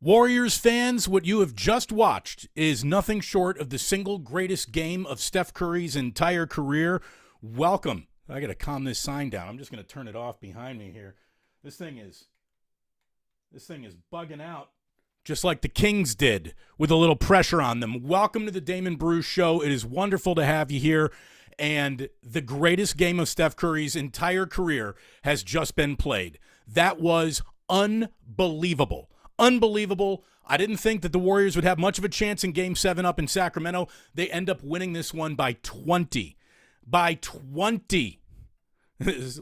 Warriors fans, what you have just watched is nothing short of the single greatest game of Steph Curry's entire career. Welcome. I got to calm this sign down. I'm just going to turn it off behind me here. This thing is bugging out, just like the Kings did with a little pressure on them. Welcome to the Damon Bruce Show. It is wonderful to have you here. And the greatest game of Steph Curry's entire career has just been played. That was unbelievable. Unbelievable. I didn't think that the Warriors would have much of a chance in Game 7 up in Sacramento. They end up winning this one by 20. By 20.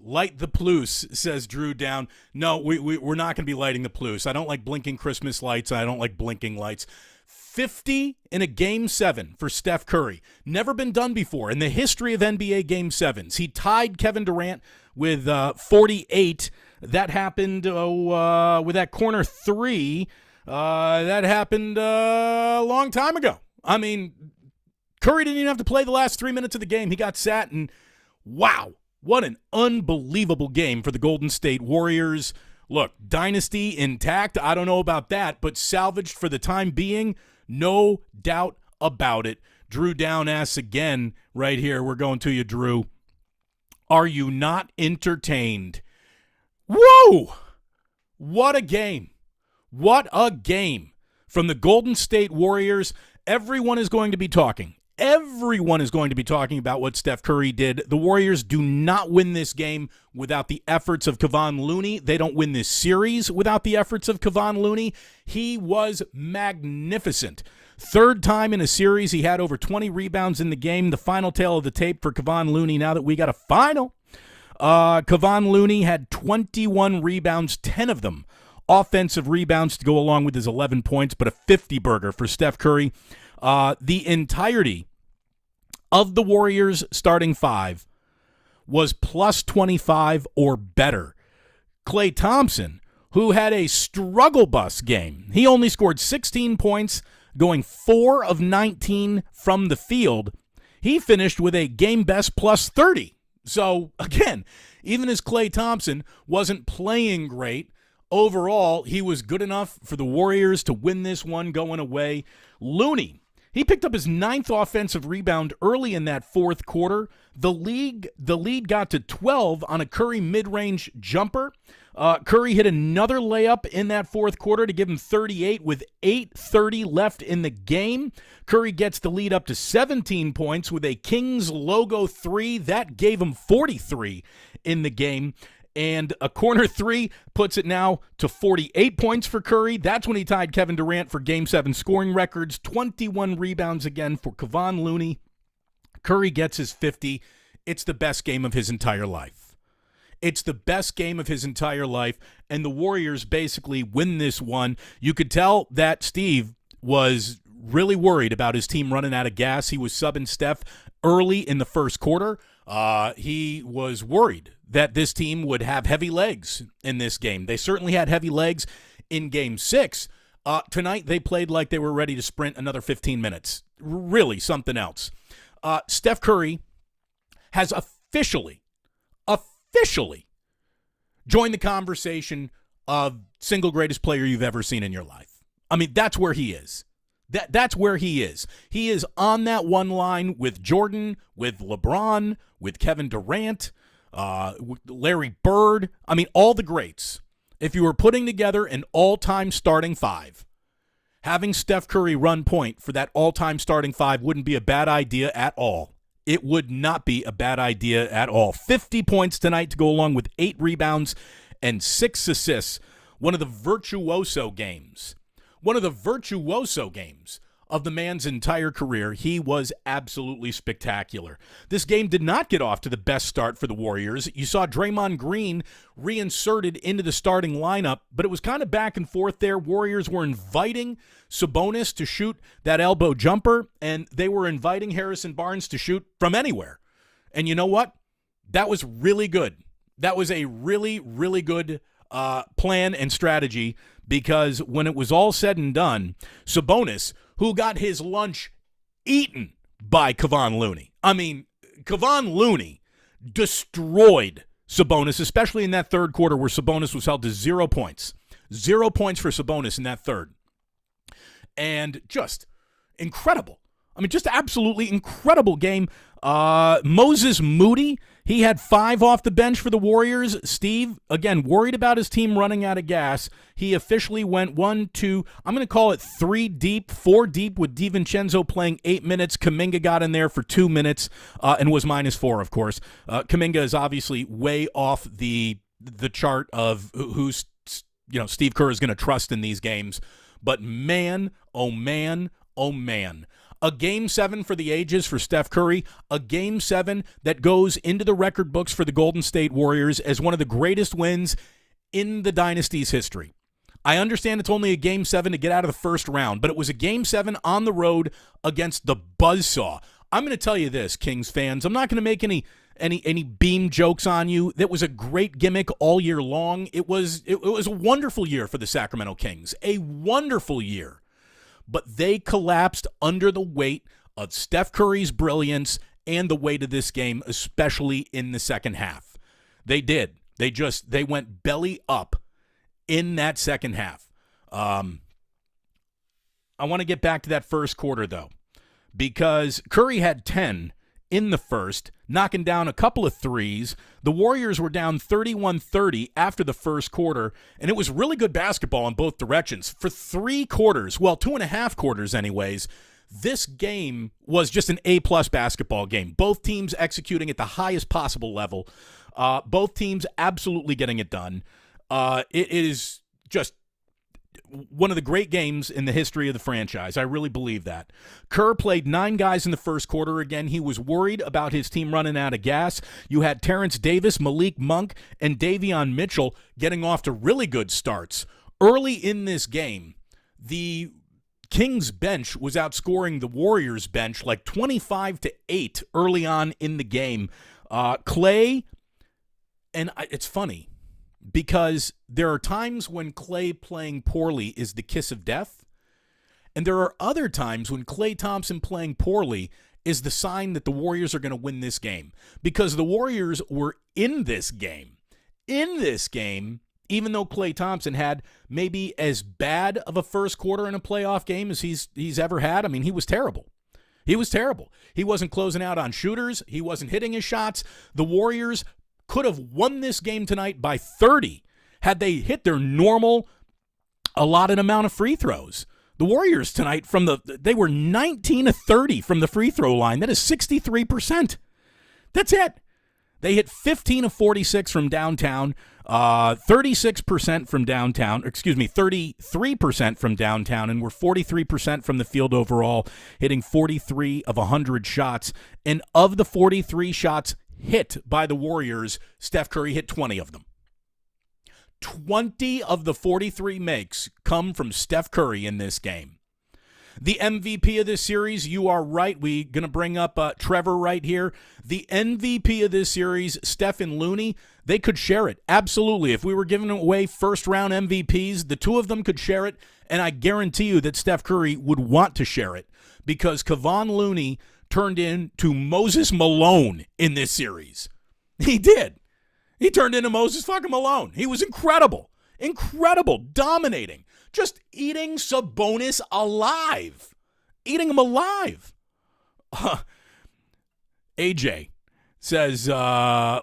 Light the plus, says Drew Down. No, we're not going to be lighting the plus. I don't like blinking Christmas lights. I don't like blinking lights. 50 in a Game 7 for Steph Curry. Never been done before in the history of NBA Game 7s. He tied Kevin Durant with 48. That happened with that corner three. That happened a long time ago. I mean, Curry didn't even have to play the last 3 minutes of the game. He got sat, and wow, what an unbelievable game for the Golden State Warriors. Look, dynasty intact, I don't know about that, but salvaged for the time being, no doubt about it. Drew Down asks again right here. We're going to you, Drew. Are you not entertained? Whoa! What a game. What a game from the Golden State Warriors. Everyone is going to be talking. Everyone is going to be talking about what Steph Curry did. The Warriors do not win this game without the efforts of Kevon Looney. They don't win this series without the efforts of Kevon Looney. He was magnificent. Third time in a series, he had over 20 rebounds in the game. The final tale of the tape for Kevon Looney now that we got a final. Kevon Looney had 21 rebounds, 10 of them offensive rebounds to go along with his 11 points, but a 50-burger for Steph Curry. The entirety of the Warriors' starting five was plus 25 or better. Klay Thompson, who had a struggle bus game, he only scored 16 points, going 4 of 19 from the field. He finished with a game best plus 30. So, again, even as Klay Thompson wasn't playing great, overall, he was good enough for the Warriors to win this one going away. Looney, he picked up his 9th offensive rebound early in that fourth quarter. The lead got to 12 on a Curry mid-range jumper. Curry hit another layup in that fourth quarter to give him 38 with 8:30 left in the game. Curry gets the lead up to 17 points with a Kings logo 3. That gave him 43 in the game. And a corner 3 puts it now to 48 points for Curry. That's when he tied Kevin Durant for Game 7 scoring records. 21 rebounds again for Kevon Looney. Curry gets his 50. It's the best game of his entire life. It's the best game of his entire life, and the Warriors basically win this one. You could tell that Steve was really worried about his team running out of gas. He was subbing Steph early in the first quarter. He was worried that this team would have heavy legs in this game. They certainly had heavy legs in Game 6. Tonight, they played like they were ready to sprint another 15 minutes. Really something else. Steph Curry has officially joined the conversation of single greatest player you've ever seen in your life. I mean, that's where he is. That's where he is. He is on that one line with Jordan, with LeBron, with Kevin Durant, with Larry Bird. I mean, all the greats. If you were putting together an all-time starting five, having Steph Curry run point for that all-time starting five wouldn't be a bad idea at all. It would not be a bad idea at all. 50 points tonight to go along with 8 rebounds and 6 assists. One of the virtuoso games. One of the virtuoso games of the man's entire career. He was absolutely spectacular. This game did not get off to the best start for the Warriors. You saw Draymond Green reinserted into the starting lineup, but it was kind of back and forth there. Warriors were inviting Sabonis to shoot that elbow jumper, and they were inviting Harrison Barnes to shoot from anywhere. And you know what? That was really good. That was a really, really good plan and strategy, because when it was all said and done, Sabonis, who got his lunch eaten by Kevon Looney. I mean, Kevon Looney destroyed Sabonis, especially in that third quarter where Sabonis was held to 0 points. 0 points for Sabonis in that third. and just incredible. I mean, just absolutely incredible game. Moses Moody, he had 5 off the bench for the Warriors. Steve, again, worried about his team running out of gas. He officially went 1, 2, I'm going to call it 3 deep, 4 deep with DiVincenzo playing 8 minutes. Kuminga got in there for 2 minutes and was -4, of course. Kuminga is obviously way off the chart of who's Steve Kerr is going to trust in these games. But man, oh man, oh man. A Game 7 for the ages for Steph Curry, a Game 7 that goes into the record books for the Golden State Warriors as one of the greatest wins in the dynasty's history. I understand it's only a Game 7 to get out of the first round, but it was a Game 7 on the road against the buzzsaw. I'm going to tell you this, Kings fans. I'm not going to make any beam jokes on you. That was a great gimmick all year long. It was a wonderful year for the Sacramento Kings, a wonderful year. But they collapsed under the weight of Steph Curry's brilliance and the weight of this game, especially in the second half. They did. They went belly up in that second half. I want to get back to that first quarter, though, because Curry had 10 in the first, knocking down a couple of threes. The Warriors were down 31-30 after the first quarter, and it was really good basketball in both directions. For 3 quarters, well, 2.5 quarters anyways, this game was just an A-plus basketball game. Both teams executing at the highest possible level. Both teams absolutely getting it done. It is just one of the great games in the history of the franchise. I really believe that. Kerr played 9 guys in the first quarter. Again, he was worried about his team running out of gas. You had Terrence Davis, Malik Monk, and Davion Mitchell getting off to really good starts. Early in this game, the Kings bench was outscoring the Warriors bench like 25-8 early on in the game. Clay, and it's funny, because there are times when Clay playing poorly is the kiss of death, and there are other times when Klay Thompson playing poorly is the sign that the Warriors are going to win this game, because the Warriors were in this game. Even though Klay Thompson had maybe as bad of a first quarter in a playoff game as he's ever had. I mean, he was terrible. He wasn't closing out on shooters. He wasn't hitting his shots. The Warriors could have won this game tonight by 30 had they hit their normal allotted amount of free throws. The Warriors tonight, they were 19-30 from the free throw line. That is 63%. That's it. They hit 15-46 from downtown, 36% from downtown, 33% from downtown, and were 43% from the field overall, hitting 43 of 100 shots. And of the 43 shots hit by the Warriors, Steph Curry hit 20 of them. 20 of the 43 makes come from Steph Curry in this game. The MVP of this series, you are right. We're going to bring up Trevor right here. The MVP of this series, Steph and Looney, they could share it. Absolutely. If we were giving away first-round MVPs, the two of them could share it, and I guarantee you that Steph Curry would want to share it, because Kevon Looney turned into Moses Malone in this series. He did. He turned into Moses fucking Malone. He was incredible. Incredible. Dominating. Just eating Sabonis alive. Eating him alive. AJ says,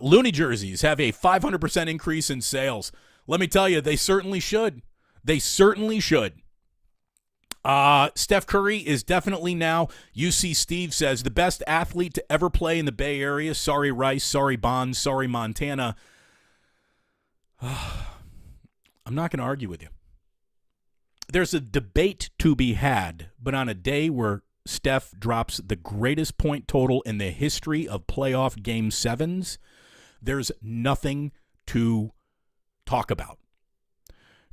Looney jerseys have a 500% increase in sales. Let me tell you, they certainly should. They certainly should. Steph Curry is definitely now, UC Steve says, the best athlete to ever play in the Bay Area. Sorry, Rice. Sorry, Bonds. Sorry, Montana. I'm not going to argue with you. There's a debate to be had, but on a day where Steph drops the greatest point total in the history of playoff Game 7s, there's nothing to talk about.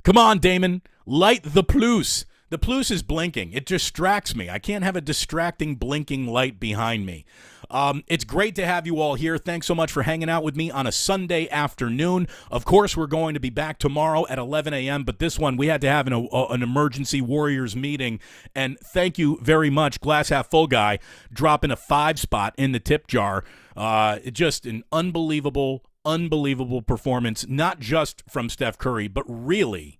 Come on, Damon. Light the plus. The plus is blinking. It distracts me. I can't have a distracting, blinking light behind me. It's great to have you all here. Thanks so much for hanging out with me on a Sunday afternoon. Of course, we're going to be back tomorrow at 11 a.m., but this one, we had to have an emergency Warriors meeting, and thank you very much, Glass Half Full Guy, dropping a 5 spot in the tip jar. Just an unbelievable performance, not just from Steph Curry, but really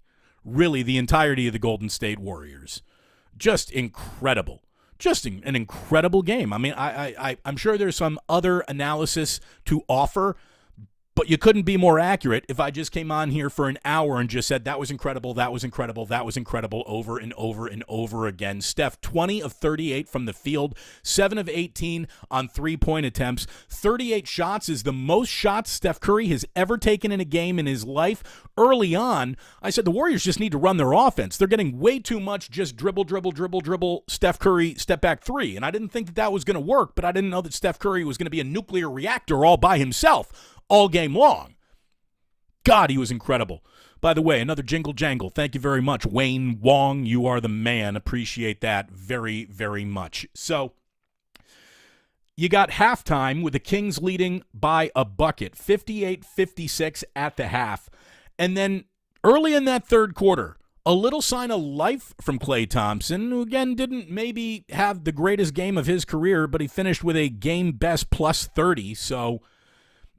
the entirety of the Golden State Warriors. Just incredible. Just an incredible game. I mean, I'm sure there's some other analysis to offer, but you couldn't be more accurate if I just came on here for an hour and just said that was incredible, that was incredible, that was incredible over and over and over again. Steph, 20 of 38 from the field, 7 of 18 on three-point attempts. 38 shots is the most shots Steph Curry has ever taken in a game in his life. Early on, I said the Warriors just need to run their offense. They're getting way too much just dribble, Steph Curry, step back three. And I didn't think that was going to work, but I didn't know that Steph Curry was going to be a nuclear reactor all by himself all game long. God, he was incredible. By the way, another jingle jangle. Thank you very much, Wayne Wong. You are the man. Appreciate that very, very much. So you got halftime with the Kings leading by a bucket, 58-56 at the half. And then early in that third quarter, a little sign of life from Klay Thompson, who again didn't maybe have the greatest game of his career, but he finished with a game best plus 30. So,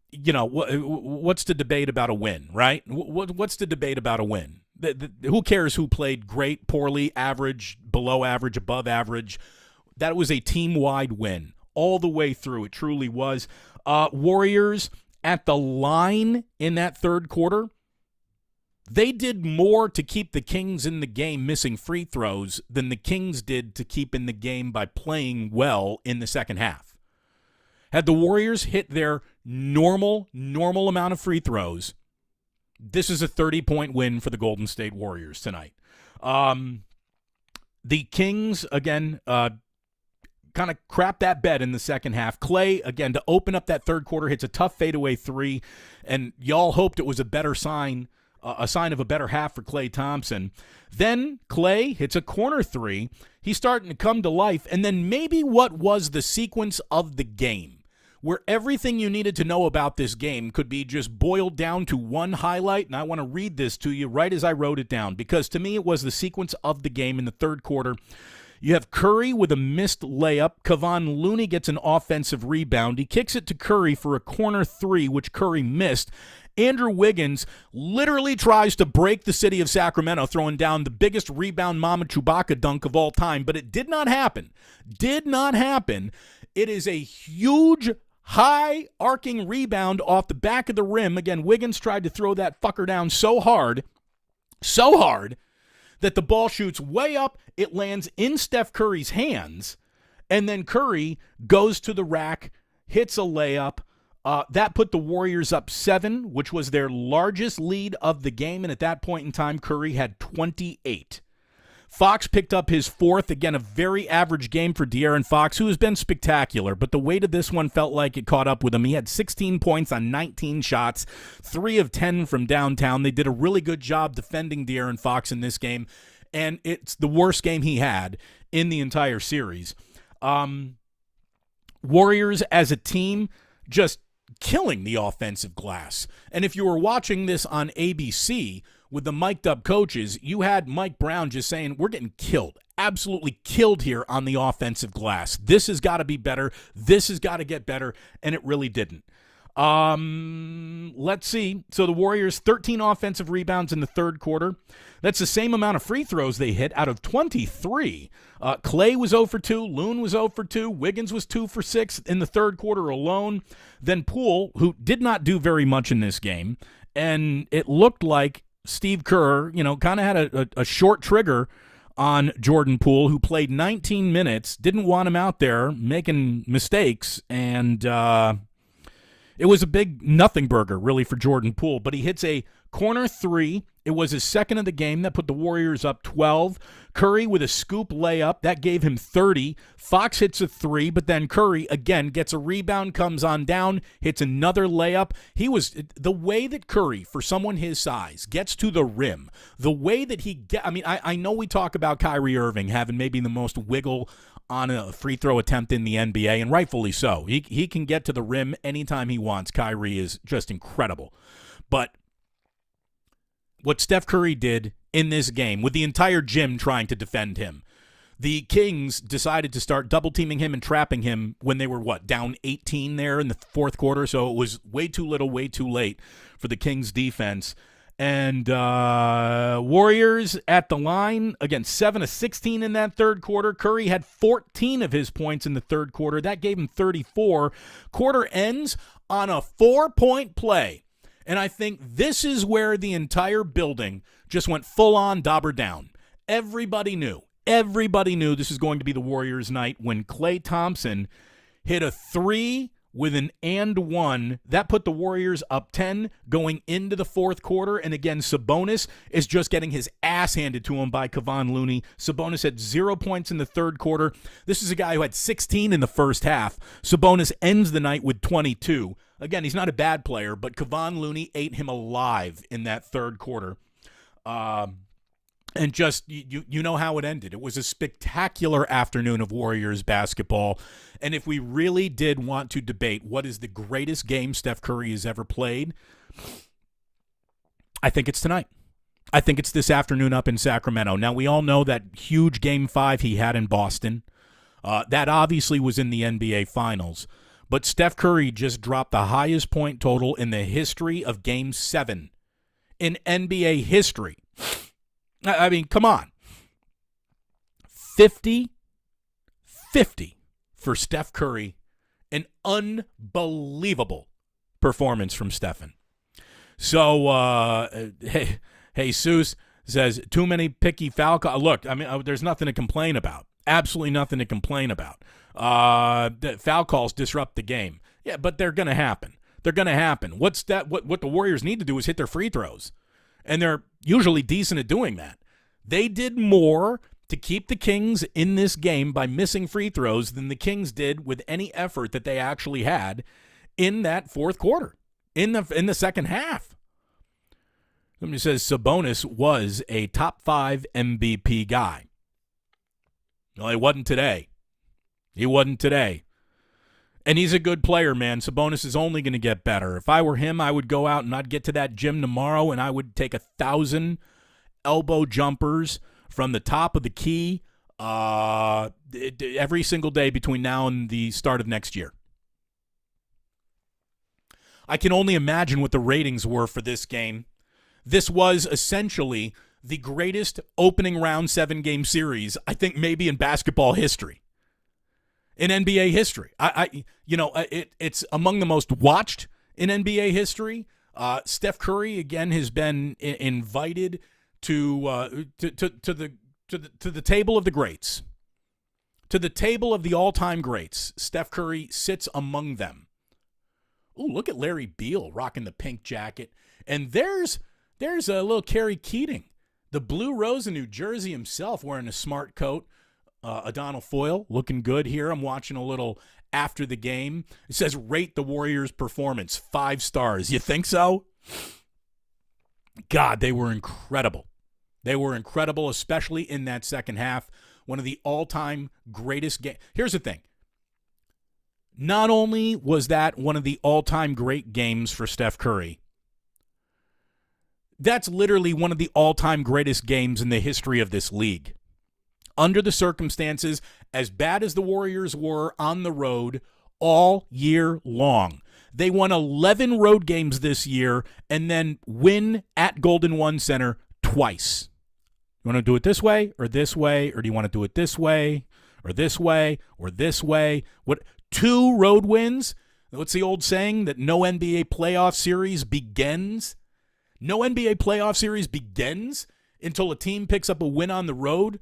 you know, what's the debate about a win, right? What's the debate about a win? Who cares who played great, poorly, average, below average, above average? That was a team-wide win all the way through. It truly was. Warriors at the line in that third quarter, they did more to keep the Kings in the game missing free throws than the Kings did to keep in the game by playing well in the second half. Had the Warriors hit their normal amount of free throws, this is a 30-point win for the Golden State Warriors tonight. The Kings, again, kind of crap that bed in the second half. Klay, again, to open up that third quarter, hits a tough fadeaway three, and y'all hoped it was a better sign, a sign of a better half for Klay Thompson. Then Klay hits a corner three. He's starting to come to life, and then maybe what was the sequence of the game, where everything you needed to know about this game could be just boiled down to one highlight, and I want to read this to you right as I wrote it down, because to me it was the sequence of the game in the third quarter. You have Curry with a missed layup. Kevon Looney gets an offensive rebound. He kicks it to Curry for a corner three, which Curry missed. Andrew Wiggins literally tries to break the city of Sacramento, throwing down the biggest rebound Mama Chewbacca dunk of all time, but it did not happen. Did not happen. It is a huge high arcing rebound off the back of the rim. Again, Wiggins tried to throw that fucker down so hard that the ball shoots way up. It lands in Steph Curry's hands, and then Curry goes to the rack, hits a layup. That put the Warriors up 7, which was their largest lead of the game, and at that point in time, Curry had 28. Fox picked up his fourth. Again, a very average game for De'Aaron Fox, who has been spectacular, but the weight of this one felt like it caught up with him. He had 16 points on 19 shots, 3 of 10 from downtown. They did a really good job defending De'Aaron Fox in this game, and it's the worst game he had in the entire series. Warriors as a team just killing the offensive glass. And if you were watching this on ABC with the mic'd up coaches, you had Mike Brown just saying, we're getting killed, absolutely killed here on the offensive glass. This has got to be better. This has got to get better. And it really didn't. Let's see. So the Warriors, 13 offensive rebounds in the third quarter. That's the same amount of free throws they hit out of 23. Klay was 0 for 2. Loon was 0 for 2. Wiggins was 2 for 6 in the third quarter alone. Then Poole, who did not do very much in this game, and it looked like Steve Kerr, kind of had a short trigger on Jordan Poole, who played 19 minutes, didn't want him out there making mistakes, and it was a big nothing burger, really, for Jordan Poole. But he hits a corner three. It was his second of the game. That put the Warriors up 12. Curry with a scoop layup. That gave him 30. Fox hits a three, but then Curry, again, gets a rebound, comes on down, hits another layup. The way that Curry, for someone his size, gets to the rim, the way that I know we talk about Kyrie Irving having maybe the most wiggle on a free throw attempt in the NBA, and rightfully so. He can get to the rim anytime he wants. Kyrie is just incredible. But what Steph Curry did in this game, with the entire gym trying to defend him, the Kings decided to start double-teaming him and trapping him when they were, down 18 there in the fourth quarter, so it was way too little, way too late for the Kings defense. And Warriors at the line, again, 7 of 16 in that third quarter. Curry had 14 of his points in the third quarter. That gave him 34. Quarter ends on a 4-point play. And I think this is where the entire building just went full-on dauber down. Everybody knew this is going to be the Warriors' night when Klay Thompson hit a three with an and one. That put the Warriors up 10 going into the fourth quarter. And again, Sabonis is just getting his ass handed to him by Kevon Looney. Sabonis had 0 points in the third quarter. This is a guy who had 16 in the first half. Sabonis ends the night with 22. Again, he's not a bad player, but Kevon Looney ate him alive in that third quarter. And just, you know how it ended. It was a spectacular afternoon of Warriors basketball. And if we really did want to debate what is the greatest game Steph Curry has ever played, I think it's tonight. I think it's this afternoon up in Sacramento. Now, we all know that huge Game 5 he had in Boston. That obviously was in the NBA Finals. But Steph Curry just dropped the highest point total in the history of Game 7 in NBA history. I mean, come on. 50 for Steph Curry. An unbelievable performance from Stephen. So, Jesus says, too many picky foul calls. Look, I mean, there's nothing to complain about. Absolutely nothing to complain about. The foul calls disrupt the game. Yeah, but they're going to happen. They're going to happen. What the Warriors need to do is hit their free throws. And they're usually decent at doing that. They did more to keep the Kings in this game by missing free throws than the Kings did with any effort that they actually had in that fourth quarter, in the second half. Somebody says Sabonis was a top 5 MVP guy. Well, he wasn't today. And he's a good player, man. Sabonis is only going to get better. If I were him, I would go out and I'd get to that gym tomorrow and I would take 1,000 elbow jumpers from the top of the key every single day between now and the start of next year. I can only imagine what the ratings were for this game. This was essentially the greatest opening round 7-game series, I think maybe in basketball history. In NBA history. It's among the most watched in NBA history. Steph Curry, again, has been invited to the table of the greats. To the table of the all-time greats. Steph Curry sits among them. Ooh, look at Larry Beal rocking the pink jacket. And there's a little Kerry Keating, the Blue Rose in New Jersey himself, wearing a smart coat. Adonal Foyle looking good here. I'm watching a little after the game. It says rate the Warriors' performance 5 stars. You think so? God, they were incredible. They were incredible, especially in that second half. One of the all-time greatest games. Here's the thing. Not only was that one of the all-time great games for Steph Curry, that's literally one of the all-time greatest games in the history of this league. Under the circumstances, as bad as the Warriors were on the road all year long. They won 11 road games this year and then win at Golden One Center twice. You want to do it this way, or do you want to do it this way, or this way, or this way? What? 2 road wins? What's the old saying that no NBA playoff series begins? No NBA playoff series begins until a team picks up a win on the road.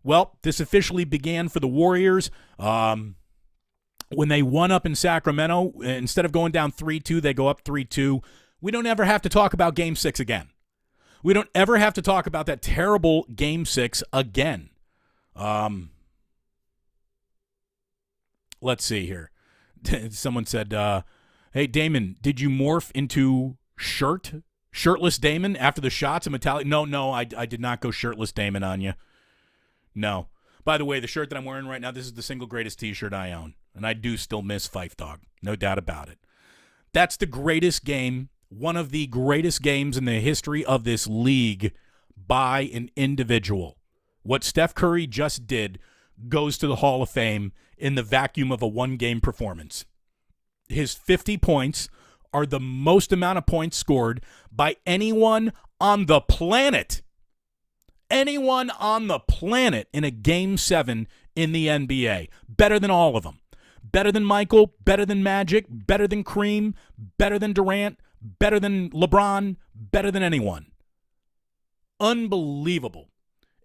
Well, this officially began for the Warriors when they won up in Sacramento. Instead of going down 3-2, they go up 3-2. We don't ever have to talk about Game 6 again. We don't ever have to talk about that terrible Game 6 again. Let's see here. Someone said, hey, Damon, did you morph into shirtless Damon after the shots of metallic? No, I did not go shirtless Damon on you. No. By the way, the shirt that I'm wearing right now, this is the single greatest T-shirt I own. And I do still miss Fife Dog. No doubt about it. That's the greatest game, one of the greatest games in the history of this league by an individual. What Steph Curry just did goes to the Hall of Fame in the vacuum of a one-game performance. His 50 points are the most amount of points scored by anyone on the planet. Anyone on the planet in a Game 7 in the NBA. Better than all of them. Better than Michael, better than Magic, better than Kareem, better than Durant, better than LeBron, better than anyone. Unbelievable.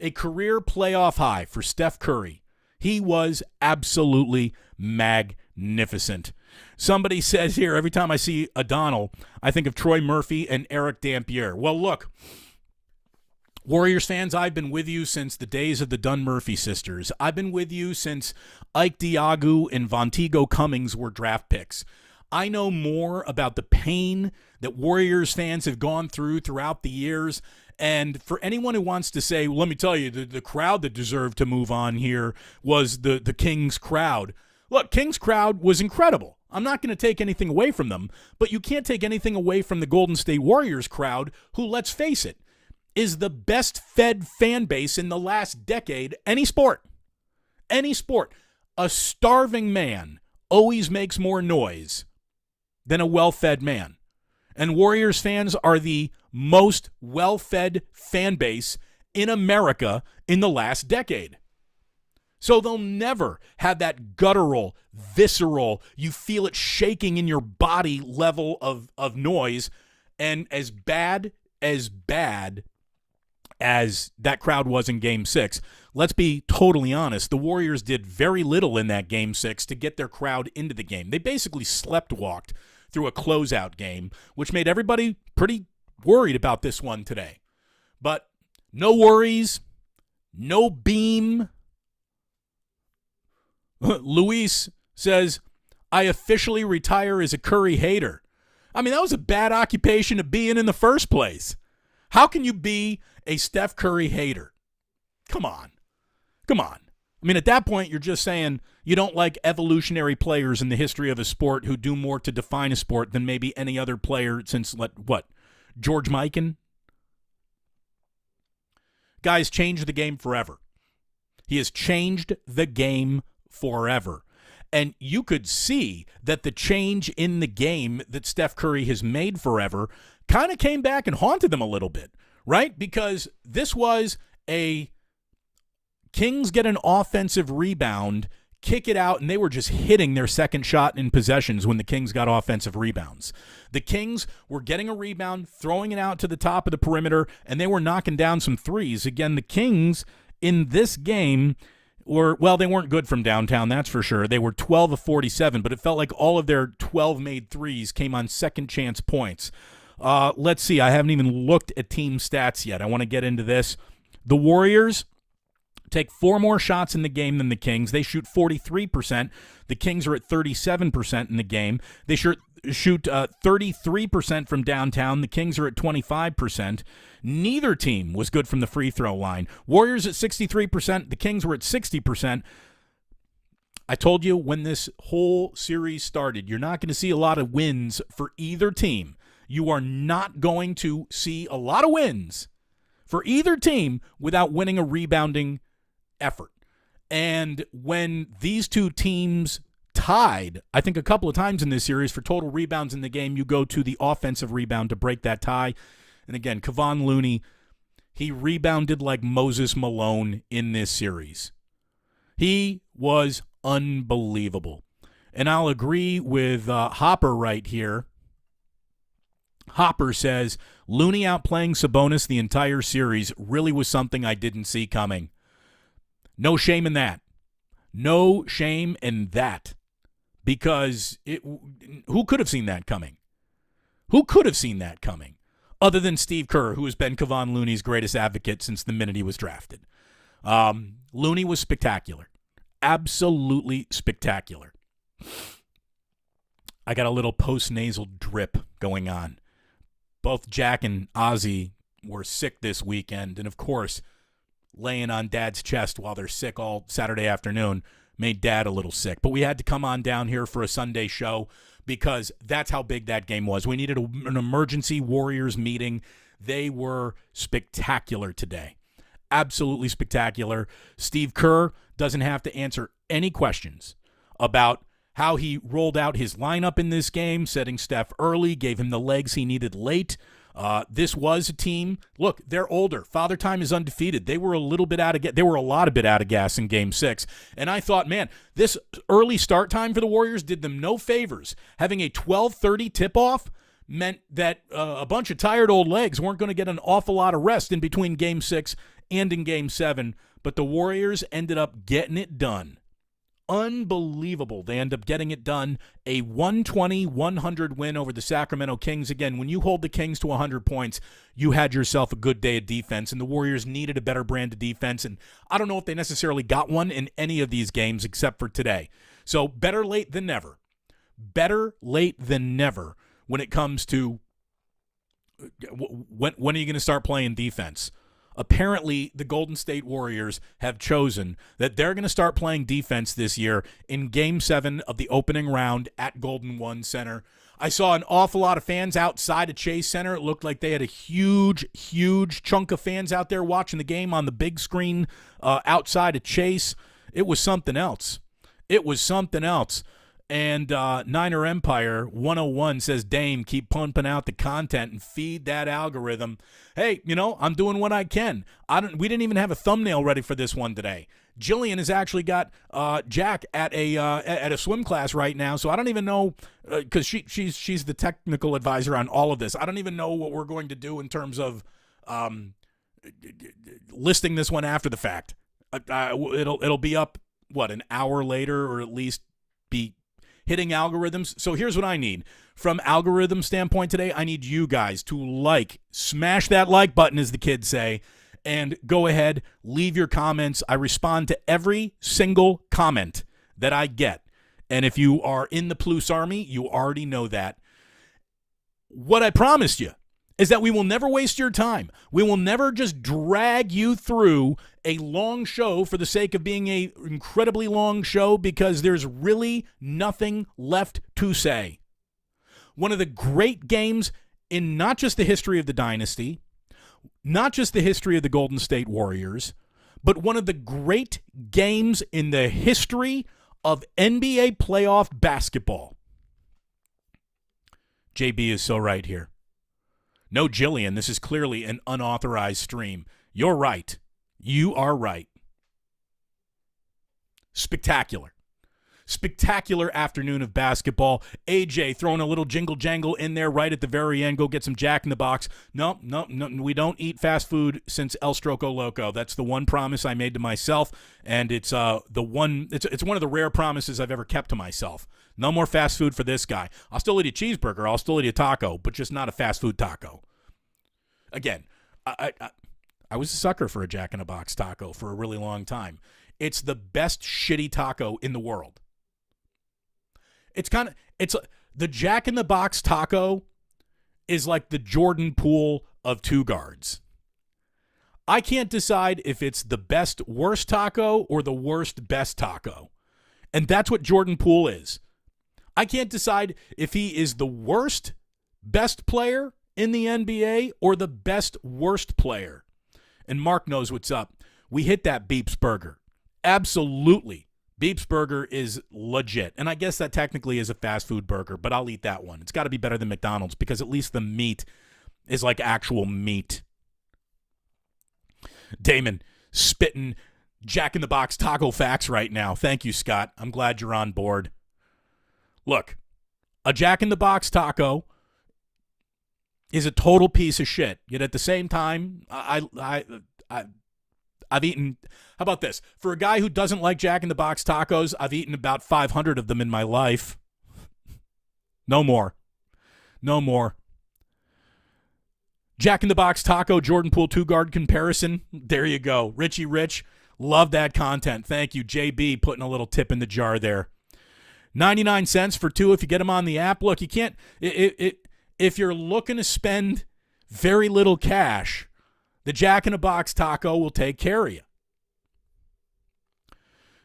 A career playoff high for Steph Curry. He was absolutely magnificent. Somebody says here, every time I see O'Donnell, I think of Troy Murphy and Eric Dampier. Well, look, Warriors fans, I've been with you since the days of the Dunn-Murphy sisters. I've been with you since Ike Diagu and Vonteego Cummings were draft picks. I know more about the pain that Warriors fans have gone through throughout the years. And for anyone who wants to say, well, let me tell you, the crowd that deserved to move on here was the Kings crowd. Look, Kings crowd was incredible. I'm not going to take anything away from them, but you can't take anything away from the Golden State Warriors crowd, who, let's face it, is the best fed fan base in the last decade, any sport. Any sport. A starving man always makes more noise than a well-fed man. And Warriors fans are the most well-fed fan base in America in the last decade. So they'll never have that guttural, visceral, you feel it shaking in your body level of noise. And as bad as that crowd was in Game 6, let's be totally honest, the Warriors did very little in that Game 6 to get their crowd into the game. They basically sleptwalked through a closeout game, which made everybody pretty worried about this one today. But no worries, no beam. Luis says, I officially retire as a Curry hater. I mean, that was a bad occupation to be in the first place. How can you be a Steph Curry hater? Come on. I mean, at that point, you're just saying you don't like evolutionary players in the history of a sport who do more to define a sport than maybe any other player since, George Mikan? Guys, changed the game forever. He has changed the game forever. And you could see that the change in the game that Steph Curry has made forever kind of came back and haunted him a little bit, right? Because this was a Kings get an offensive rebound, kick it out, and they were just hitting their second shot in possessions when the Kings got offensive rebounds. The Kings were getting a rebound, throwing it out to the top of the perimeter, and they were knocking down some threes. Again, the Kings in this game they weren't good from downtown, that's for sure. They were 12 of 47, but it felt like all of their 12 made threes came on second chance points. Let's see. I haven't even looked at team stats yet. I want to get into this. The Warriors take 4 more shots in the game than the Kings. They shoot 43%. The Kings are at 37% in the game. They shoot 33% from downtown. The Kings are at 25%. Neither team was good from the free throw line. Warriors at 63%. The Kings were at 60%. I told you when this whole series started, you're not going to see a lot of wins for either team. You are not going to see a lot of wins for either team without winning a rebounding effort. And when these two teams tied, I think a couple of times in this series for total rebounds in the game, you go to the offensive rebound to break that tie. And again, Kevon Looney, he rebounded like Moses Malone in this series. He was unbelievable. And I'll agree with Hopper right here. Hopper says, Looney outplaying Sabonis the entire series really was something I didn't see coming. No shame in that. No shame in that. Because who could have seen that coming? Who could have seen that coming? Other than Steve Kerr, who has been Kevon Looney's greatest advocate since the minute he was drafted. Looney was spectacular. Absolutely spectacular. I got a little post-nasal drip going on. Both Jack and Ozzy were sick this weekend, and of course, laying on Dad's chest while they're sick all Saturday afternoon made Dad a little sick. But we had to come on down here for a Sunday show because that's how big that game was. We needed an emergency Warriors meeting. They were spectacular today. Absolutely spectacular. Steve Kerr doesn't have to answer any questions about how he rolled out his lineup in this game, setting Steph early, gave him the legs he needed late. This was a team. Look, they're older. Father Time is undefeated. They were a little bit out of gas. They were a lot of bit out of gas in Game 6. And I thought, man, this early start time for the Warriors did them no favors. Having a 12:30 tip-off meant that a bunch of tired old legs weren't going to get an awful lot of rest in between Game 6 and in Game 7. But the Warriors ended up getting it done. Unbelievable. They end up getting it done. A 120-100 win over the Sacramento Kings. Again, when you hold the Kings to 100 points, you had yourself a good day of defense, and the Warriors needed a better brand of defense, and I don't know if they necessarily got one in any of these games except for today. So better late than never. Better late than never when it comes to when are you going to start playing defense? Apparently, the Golden State Warriors have chosen that they're going to start playing defense this year in Game 7 of the opening round at Golden One Center. I saw an awful lot of fans outside of Chase Center. It looked like they had a huge, huge chunk of fans out there watching the game on the big screen outside of Chase. It was something else. It was something else. And Niner Empire 101 says, Dame, keep pumping out the content and feed that algorithm. Hey, I'm doing what I can. We didn't even have a thumbnail ready for this one today. Jillian has actually got Jack at a swim class right now, so I don't even know because she's the technical advisor on all of this. I don't even know what we're going to do in terms of listing this one after the fact. It'll be up an hour later, or at least be hitting algorithms. So here's what I need. From algorithm standpoint today, I need you guys to smash that like button, as the kids say, and go ahead, leave your comments. I respond to every single comment that I get. And if you are in the Plus Army, you already know that. What I promised you is that we will never waste your time. We will never just drag you through a long show for the sake of being an incredibly long show, because there's really nothing left to say. One of the great games in not just the history of the dynasty, not just the history of the Golden State Warriors, but one of the great games in the history of NBA playoff basketball. JB is so right here. No, Jillian, this is clearly an unauthorized stream. You're right. You are right. Spectacular. Spectacular afternoon of basketball. AJ throwing a little jingle jangle in there right at the very end. Go get some Jack in the Box. No, we don't eat fast food since El Stroco Loco. That's the one promise I made to myself, and it's one of the rare promises I've ever kept to myself. No more fast food for this guy. I'll still eat a cheeseburger. I'll still eat a taco, but just not a fast food taco. Again, I was a sucker for a Jack in the Box taco for a really long time. It's the best shitty taco in the world. The Jack in the Box taco is like the Jordan Poole of two guards. I can't decide if it's the best worst taco or the worst best taco. And that's what Jordan Poole is. I can't decide if he is the worst best player in the NBA or the best worst player. And Mark knows what's up. We hit that Beeps Burger. Absolutely. Beeps Burger is legit. And I guess that technically is a fast food burger, but I'll eat that one. It's got to be better than McDonald's because at least the meat is like actual meat. Damon spitting Jack in the Box taco facts right now. Thank you, Scott. I'm glad you're on board. Look, a Jack in the Box taco is a total piece of shit. Yet at the same time, I've eaten, how about this? For a guy who doesn't like Jack in the Box tacos, I've eaten about 500 of them in my life. No more. No more. Jack in the Box taco, Jordan Poole two-guard comparison. There you go. Richie Rich, love that content. Thank you, JB, putting a little tip in the jar there. 99 cents for two if you get them on the app. Look, you can't, if you're looking to spend very little cash, the Jack in the Box taco will take care of you.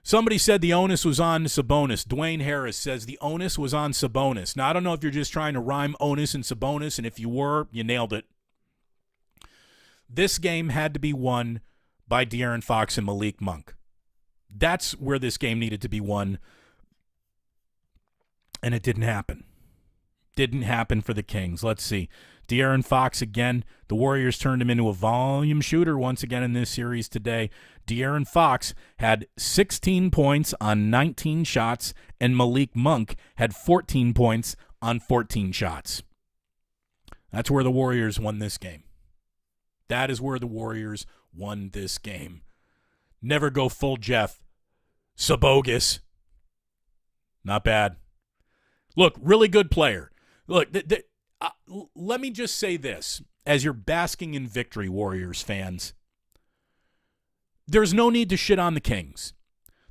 Somebody said the onus was on Sabonis. Dwayne Harris says the onus was on Sabonis. Now, I don't know if you're just trying to rhyme onus and Sabonis, and if you were, you nailed it. This game had to be won by De'Aaron Fox and Malik Monk. That's where this game needed to be won. And it didn't happen. Didn't happen for the Kings. Let's see. De'Aaron Fox again. The Warriors turned him into a volume shooter once again in this series today. De'Aaron Fox had 16 points on 19 shots, and Malik Monk had 14 points on 14 shots. That's where the Warriors won this game. That is where the Warriors won this game. Never go full Jeff. Sabogus. Not bad. Look, really good player. Look, let me just say this. As you're basking in victory, Warriors fans, there's no need to shit on the Kings.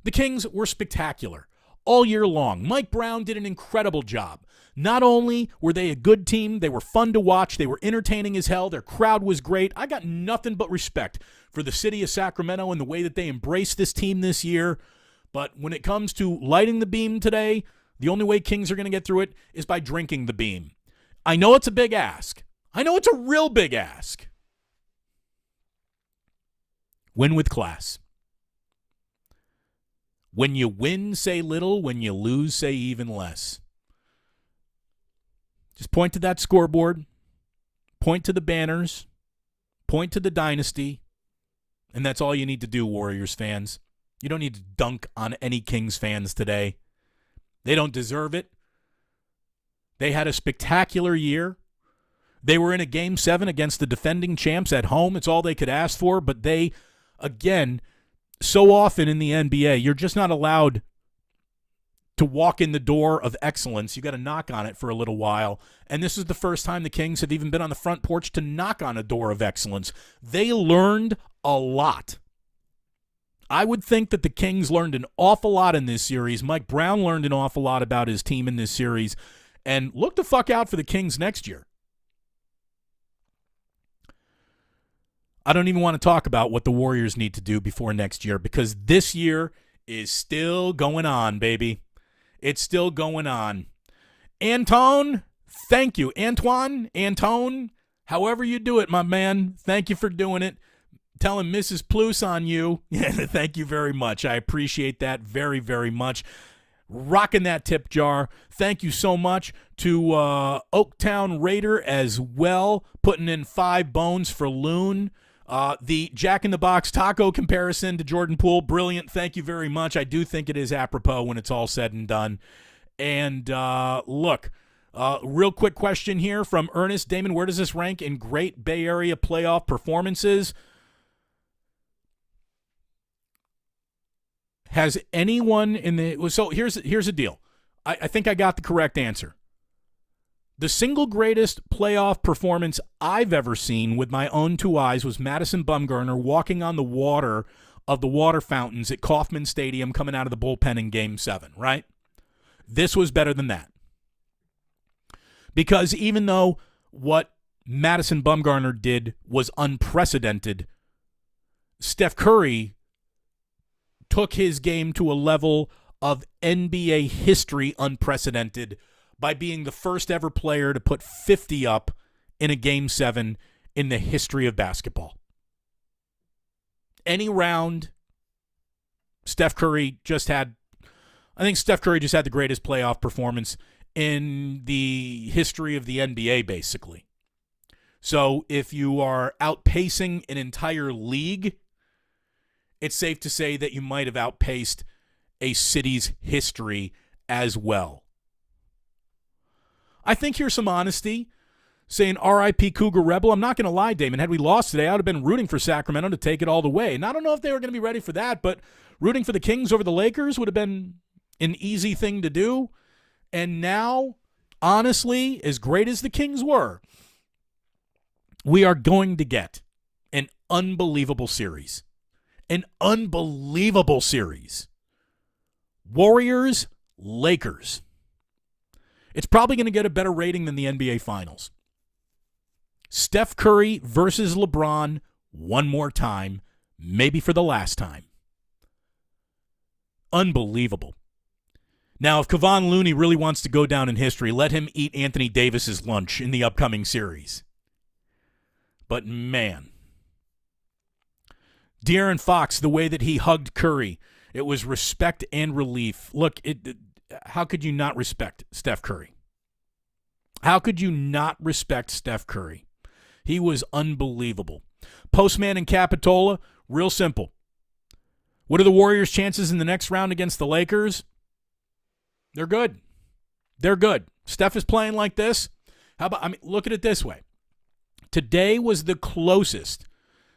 The Kings were spectacular all year long. Mike Brown did an incredible job. Not only were they a good team, they were fun to watch, they were entertaining as hell, their crowd was great. I got nothing but respect for the city of Sacramento and the way that they embraced this team this year. But when it comes to lighting the beam today, the only way Kings are going to get through it is by drinking the beam. I know it's a big ask. I know it's a real big ask. Win with class. When you win, say little. When you lose, say even less. Just point to that scoreboard. Point to the banners. Point to the dynasty. And that's all you need to do, Warriors fans. You don't need to dunk on any Kings fans today. They don't deserve it. They had a spectacular year. They were in a Game 7 against the defending champs at home. It's all they could ask for. But they, again, so often in the NBA, you're just not allowed to walk in the door of excellence. You got to knock on it for a little while. And this is the first time the Kings have even been on the front porch to knock on a door of excellence. They learned a lot. I would think that the Kings learned an awful lot in this series. Mike Brown learned an awful lot about his team in this series. And look the fuck out for the Kings next year. I don't even want to talk about what the Warriors need to do before next year, because this year is still going on, baby. It's still going on. Antone, thank you. Antone, however you do it, my man, thank you for doing it. Telling Mrs. Plus on you. Yeah, thank you very much. I appreciate that very, very much. Rocking that tip jar. Thank you so much to Oaktown Raider as well, putting in 5 bones for Loon. The Jack in the Box taco comparison to Jordan Poole, brilliant. Thank you very much. I do think it is apropos when it's all said and done. And look, real quick question here from Ernest. Damon, where does this rank in Great Bay Area playoff performances? Has anyone in the... So here's the deal. I think I got the correct answer. The single greatest playoff performance I've ever seen with my own 2 eyes was Madison Bumgarner walking on the water of the water fountains at Kauffman Stadium coming out of the bullpen in Game 7, right? This was better than that. Because even though what Madison Bumgarner did was unprecedented, Steph Curry took his game to a level of NBA history unprecedented by being the first ever player to put 50 up in a Game 7 in the history of basketball. Any round, Steph Curry just had the greatest playoff performance in the history of the NBA, basically. So if you are outpacing an entire league, it's safe to say that you might have outpaced a city's history as well. I think here's some honesty, saying R.I.P. Cougar Rebel. I'm not going to lie, Damon. Had we lost today, I would have been rooting for Sacramento to take it all the way. And I don't know if they were going to be ready for that, but rooting for the Kings over the Lakers would have been an easy thing to do. And now, honestly, as great as the Kings were, we are going to get an unbelievable series. An unbelievable series. Warriors, Lakers. It's probably going to get a better rating than the NBA Finals. Steph Curry versus LeBron one more time, maybe for the last time. Unbelievable. Now, if Kevon Looney really wants to go down in history, let him eat Anthony Davis's lunch in the upcoming series. But man, De'Aaron Fox, the way that he hugged Curry, it was respect and relief. Look, how could you not respect Steph Curry? How could you not respect Steph Curry? He was unbelievable. Postman and Capitola, real simple. What are the Warriors' chances in the next round against the Lakers? They're good. They're good. Steph is playing like this. Look at it this way. Today was the closest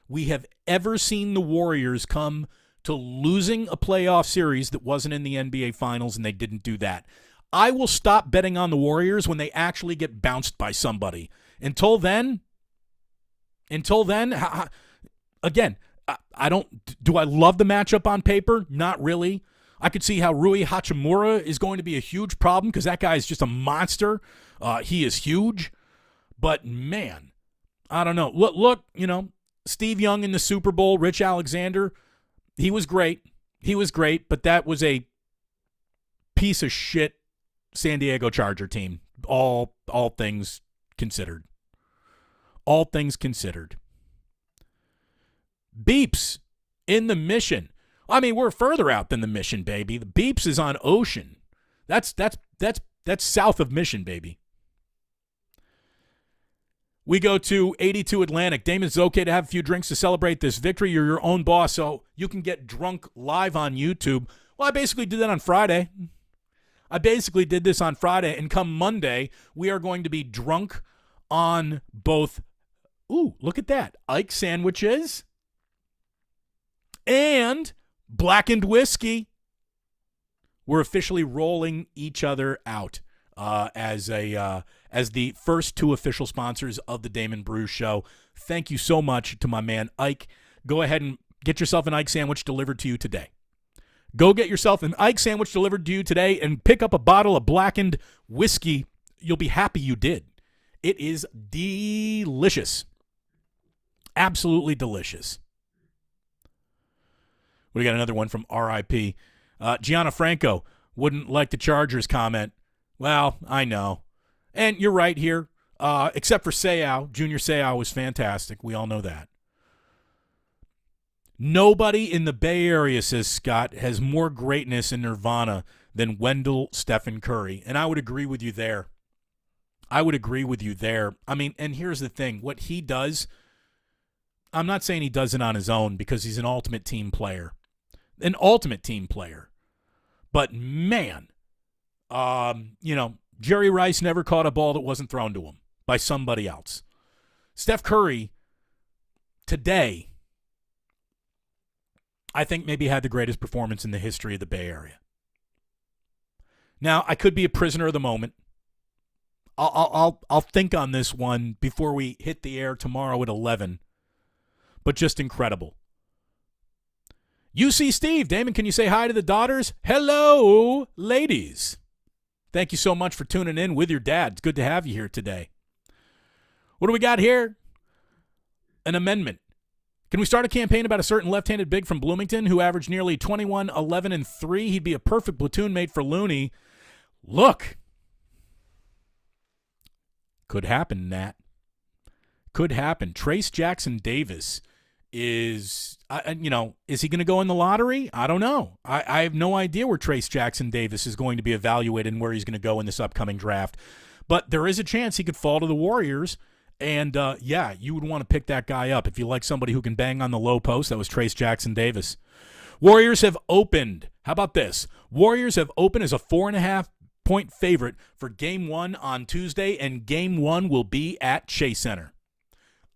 we have ever seen the Warriors come to losing a playoff series that wasn't in the NBA Finals, and they didn't do that. I will stop betting on the Warriors when they actually get bounced by somebody. Until then, again, do I love the matchup on paper? Not really. I could see how Rui Hachimura is going to be a huge problem because that guy is just a monster. He is huge. But, man, I don't know. Look, Steve Young in the Super Bowl, Rich Alexander, he was great. He was great, but that was a piece of shit San Diego Charger team, all things considered. All things considered. Beeps in the Mission. I mean, we're further out than the Mission, baby. The Beeps is on Ocean. That's south of Mission, baby. We go to 82 Atlantic. Damon, it's okay to have a few drinks to celebrate this victory. You're your own boss, so you can get drunk live on YouTube. Well, I basically did that on Friday. And come Monday, we are going to be drunk on both, look at that, Ike sandwiches and blackened whiskey. We're officially rolling each other out as the first two official sponsors of the Damon Brew Show. Thank you so much to my man Ike. Go ahead and get yourself an Ike sandwich delivered to you today. Go get yourself an Ike sandwich delivered to you today and pick up a bottle of blackened whiskey. You'll be happy you did. It is delicious. Absolutely delicious. We got another one from RIP. Gianna Franco wouldn't like the Chargers comment. Well, I know. And you're right here. Except for Seau. Junior Seau was fantastic. We all know that. Nobody in the Bay Area, says Scott, has more greatness in Nirvana than Wendell Stephen Curry. And I would agree with you there. I mean, and here's the thing. What he does, I'm not saying he does it on his own because he's an ultimate team player. But, man, Jerry Rice never caught a ball that wasn't thrown to him by somebody else. Steph Curry, today, I think maybe had the greatest performance in the history of the Bay Area. Now, I could be a prisoner of the moment. I'll think on this one before we hit the air tomorrow at 11. But just incredible. UC Steve, Damon, can you say hi to the daughters? Hello, ladies. Thank you so much for tuning in with your dad. It's good to have you here today. What do we got here? An amendment. Can we start a campaign about a certain left-handed big from Bloomington who averaged nearly 21, 11, and 3? He'd be a perfect platoon mate for Looney. Look. Could happen, Nat. Could happen. Trace Jackson Davis is he going to go in the lottery? I don't know. I have no idea where Trace Jackson Davis is going to be evaluated and where he's going to go in this upcoming draft. But there is a chance he could fall to the Warriors. And, you would want to pick that guy up. If you like somebody who can bang on the low post, that was Trace Jackson Davis. Warriors have opened. How about this? Warriors have opened as a 4.5-point favorite for Game 1 on Tuesday, and Game 1 will be at Chase Center.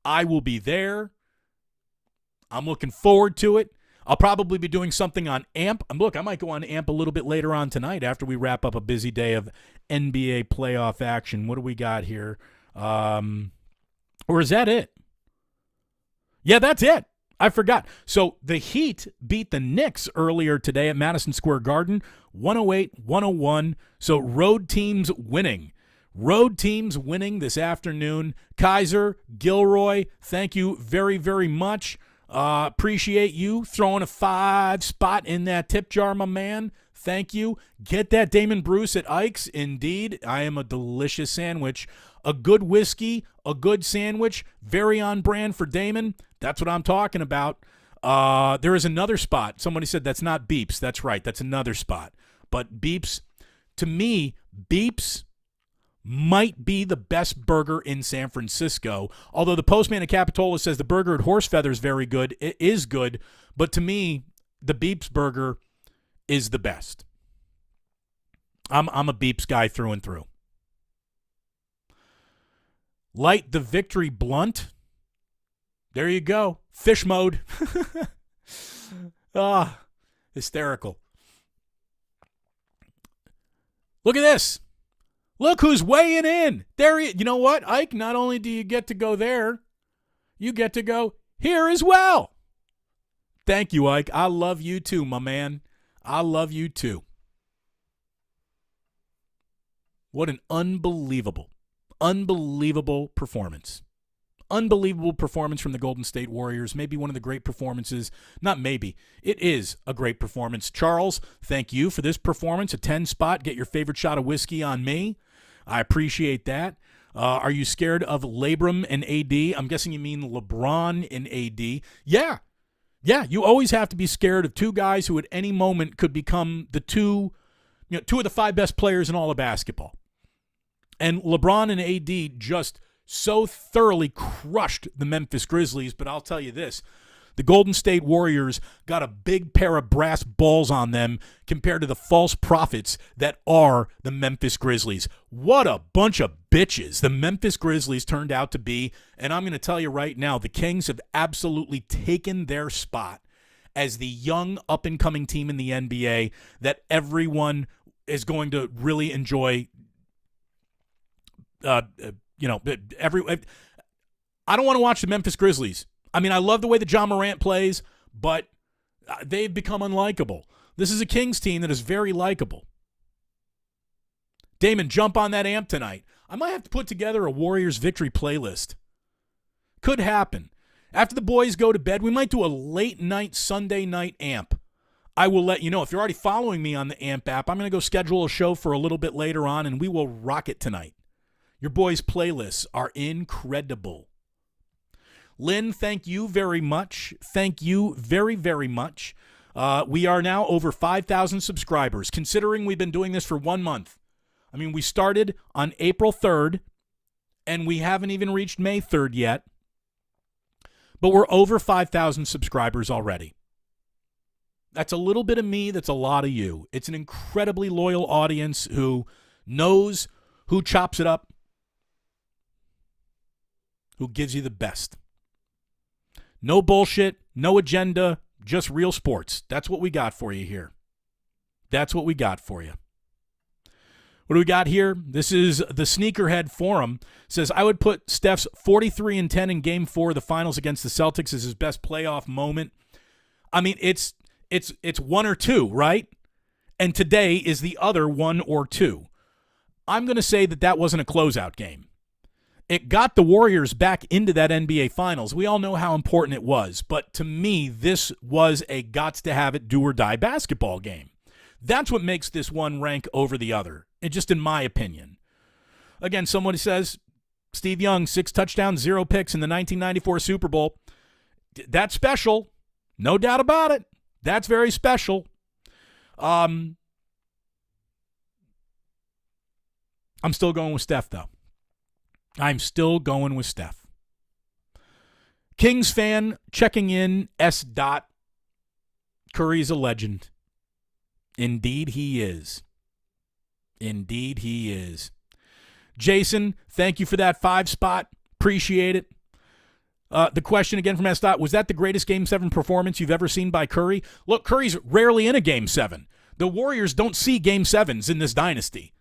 I will be there. I'm looking forward to it. I'll probably be doing something on AMP. Look, I might go on AMP a little bit later on tonight after we wrap up a busy day of NBA playoff action. What do we got here? Or is that it? Yeah, that's it. I forgot. So the Heat beat the Knicks earlier today at Madison Square Garden, 108-101. So road teams winning. Road teams winning this afternoon. Kaiser, Gilroy, thank you very, very much. Appreciate you throwing a 5 spot in that tip jar, my man. Thank you. Get that Damon Bruce at Ike's. Indeed, I am a delicious sandwich. A good whiskey, a good sandwich, very on brand for Damon. That's what I'm talking about. There is another spot. Somebody said that's not Beeps. That's right. That's another spot. But Beeps, To me, Beeps might be the best burger in San Francisco. Although the postman at Capitola says the burger at Horse Feather is very good. It is good. But to me, the Beeps burger is the best. I'm a Beeps guy through and through. Light the victory blunt. There you go. Fish mode. Hysterical. Look at this. Look who's weighing in. There you know what, Ike? Not only do you get to go there, you get to go here as well. Thank you, Ike. I love you too, my man. I love you too. What an unbelievable performance. Unbelievable performance from the Golden State Warriors. Maybe one of the great performances. Not maybe. It is a great performance. Charles, thank you for this performance. A 10 spot. Get your favorite shot of whiskey on me. I appreciate that. Are you scared of Labrum and AD? I'm guessing you mean LeBron and AD. Yeah. Yeah, you always have to be scared of two guys who at any moment could become the two of the 5 best players in all of basketball. And LeBron and AD just so thoroughly crushed the Memphis Grizzlies. But I'll tell you this, the Golden State Warriors got a big pair of brass balls on them compared to the false prophets that are the Memphis Grizzlies. What a bunch of bitches the Memphis Grizzlies turned out to be. And I'm going to tell you right now, the Kings have absolutely taken their spot as the young up-and-coming team in the NBA that everyone is going to really enjoy. I don't want to watch the Memphis Grizzlies. I mean, I love the way that John Morant plays, but they've become unlikable. This is a Kings team that is very likable. Damon, jump on that amp tonight. I might have to put together a Warriors victory playlist. Could happen. After the boys go to bed, we might do a late night Sunday night amp. I will let you know. If you're already following me on the AMP app, I'm going to go schedule a show for a little bit later on, and we will rock it tonight. Your boys' playlists are incredible. Lynn, thank you very much. Thank you very, very much. We are now over 5,000 subscribers, considering we've been doing this for 1 month. I mean, we started on April 3rd, and we haven't even reached May 3rd yet. But we're over 5,000 subscribers already. That's a little bit of me. That's a lot of you. It's an incredibly loyal audience who knows who chops it up, who gives you the best. No bullshit, no agenda, just real sports. That's what we got for you here. That's what we got for you. What do we got here? This is the Sneakerhead Forum. It says, I would put Steph's 43-10 in Game 4 of the finals against the Celtics as his best playoff moment. I mean, it's 1 or 2, right? And today is the other 1 or 2. I'm going to say that wasn't a closeout game. It got the Warriors back into that NBA Finals. We all know how important it was. But to me, this was a gots-to-have-it, do-or-die basketball game. That's what makes this one rank over the other, just in my opinion. Again, somebody says, Steve Young, 6 touchdowns, 0 picks in the 1994 Super Bowl. That's special. No doubt about it. That's very special. I'm still going with Steph, though. I'm still going with Steph. Kings fan checking in, S. Curry's a legend. Indeed he is. Indeed he is. Jason, thank you for that 5 spot. Appreciate it. The question again from S. Was that the greatest Game 7 performance you've ever seen by Curry? Look, Curry's rarely in a Game 7. The Warriors don't see Game 7s in this dynasty.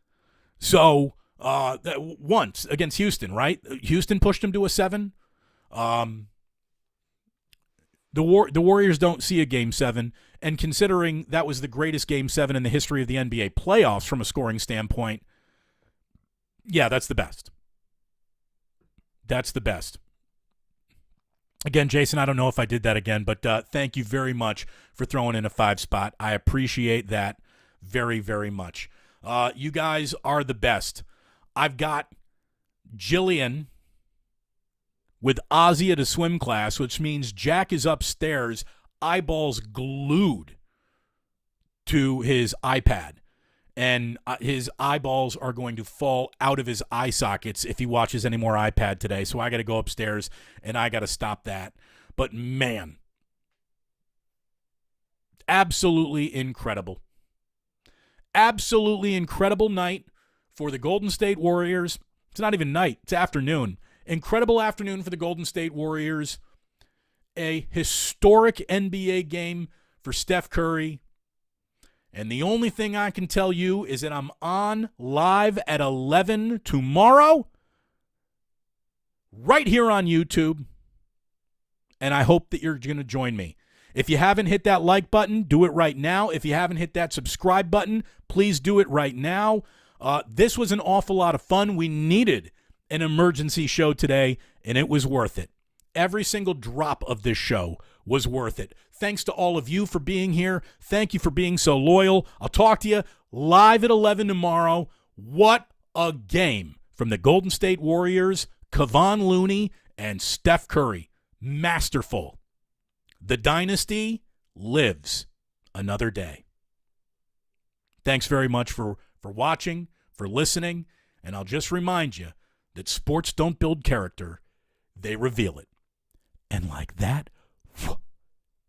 So, once against Houston, right? Houston pushed him to a 7. The Warriors don't see a Game 7, and considering that was the greatest Game 7 in the history of the NBA playoffs from a scoring standpoint, yeah, that's the best. That's the best. Again, Jason, I don't know if I did that again, but thank you very much for throwing in a 5 spot. I appreciate that very, very much. You guys are the best. I've got Jillian with Ozzy at a swim class, which means Jack is upstairs, eyeballs glued to his iPad. and his eyeballs are going to fall out of his eye sockets if he watches any more iPad today. So I got to go upstairs, and I got to stop that. But, man, absolutely incredible. Absolutely incredible night for the Golden State Warriors. It's not even night. It's afternoon. Incredible afternoon for the Golden State Warriors. A historic NBA game for Steph Curry. And the only thing I can tell you is that I'm on live at 11 tomorrow, right here on YouTube. And I hope that you're going to join me. If you haven't hit that like button, do it right now. If you haven't hit that subscribe button, please do it right now. This was an awful lot of fun. We needed an emergency show today, and it was worth it. Every single drop of this show was worth it. Thanks to all of you for being here. Thank you for being so loyal. I'll talk to you live at 11 tomorrow. What a game from the Golden State Warriors, Kevon Looney, and Steph Curry. Masterful. The dynasty lives another day. Thanks very much for watching, for listening, and I'll just remind you that sports don't build character, they reveal it. And like that,